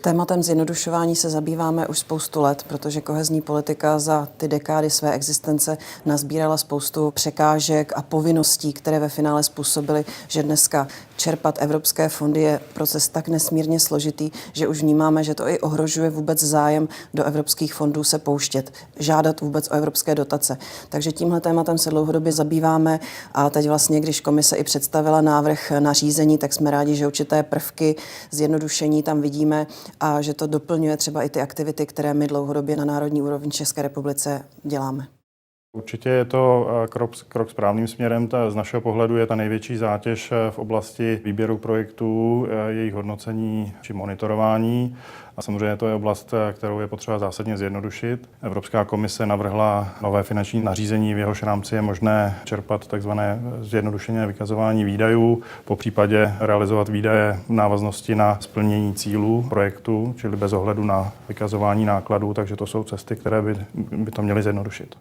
Tématem zjednodušování se zabýváme už spoustu let, protože kohezní politika za ty dekády své existence nazbírala spoustu překážek a povinností, které ve finále způsobily, že dneska čerpat evropské fondy je proces tak nesmírně složitý, že už vnímáme, že to i ohrožuje vůbec zájem do evropských fondů se pouštět, žádat vůbec o evropské dotace. Takže tímhle tématem se dlouhodobě zabýváme a teď vlastně, když komise i představila návrh nařízení, tak jsme rádi, že určité prvky zjednodušení tam vidíme a že to doplňuje třeba i ty aktivity, které my dlouhodobě na národní úrovni České republice děláme. Určitě je to krok správným směrem. Z našeho pohledu je ta největší zátěž v oblasti výběru projektů, jejich hodnocení či monitorování. A samozřejmě to je oblast, kterou je potřeba zásadně zjednodušit. Evropská komise navrhla nové finanční nařízení, v jehož rámci je možné čerpat takzvané zjednodušené vykazování výdajů, popřípadě realizovat výdaje v návaznosti na splnění cílů projektu, čili bez ohledu na vykazování nákladů, takže to jsou cesty, které by to měly zjednodušit.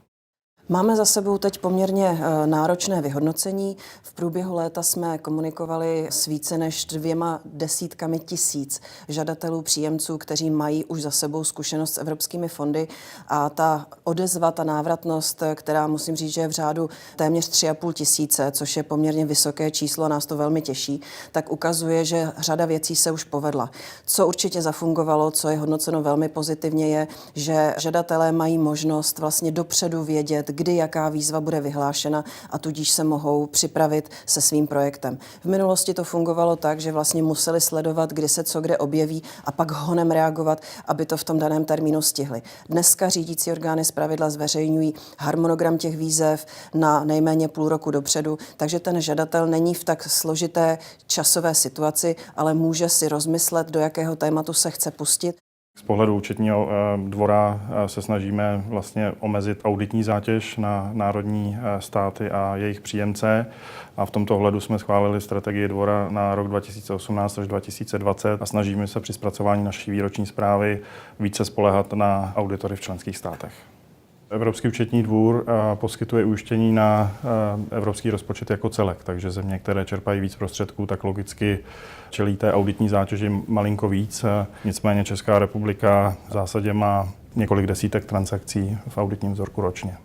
Máme za sebou teď poměrně náročné vyhodnocení. V průběhu léta jsme komunikovali s více než 2 desítkami tisíc žadatelů, příjemců, kteří mají už za sebou zkušenost s evropskými fondy a ta odezva, ta návratnost, která musím říct, že je v řádu téměř 3,5 tisíce, což je poměrně vysoké číslo a nás to velmi těší, tak ukazuje, že řada věcí se už povedla. Co určitě zafungovalo, co je hodnoceno velmi pozitivně, je, že žadatelé mají možnost vlastně dopředu vědět, kdy jaká výzva bude vyhlášena a tudíž se mohou připravit se svým projektem. V minulosti to fungovalo tak, že vlastně museli sledovat, kdy se co kde objeví a pak honem reagovat, aby to v tom daném termínu stihli. Dneska řídící orgány zpravidla zveřejňují harmonogram těch výzev na nejméně půl roku dopředu, takže ten žadatel není v tak složité časové situaci, ale může si rozmyslet, do jakého tématu se chce pustit. Z pohledu účetního dvora se snažíme vlastně omezit auditní zátěž na národní státy a jejich příjemce a v tomto ohledu jsme schválili strategii dvora na rok 2018 až 2020 a snažíme se při zpracování naší výroční zprávy více spoléhat na auditory v členských státech. Evropský účetní dvůr poskytuje ujištění na evropský rozpočet jako celek, takže země, které čerpají víc prostředků, tak logicky čelí té auditní zátěži malinko víc. Nicméně Česká republika v zásadě má několik desítek transakcí v auditním vzorku ročně.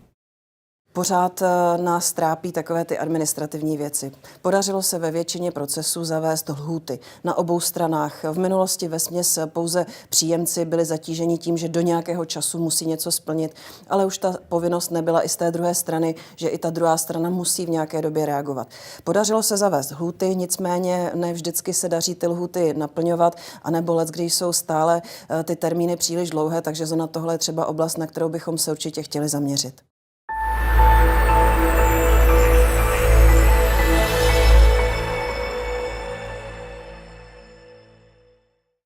Pořád nás trápí takové ty administrativní věci. Podařilo se ve většině procesů zavést lhůty na obou stranách. V minulosti vesměs pouze příjemci byli zatíženi tím, že do nějakého času musí něco splnit, ale už ta povinnost nebyla i z té druhé strany, že i ta druhá strana musí v nějaké době reagovat. Podařilo se zavést lhůty, nicméně ne vždycky se daří ty lhůty naplňovat, anebo leckdy jsou stále ty termíny příliš dlouhé, takže na tohle je třeba oblast, na kterou bychom se určitě chtěli zaměřit.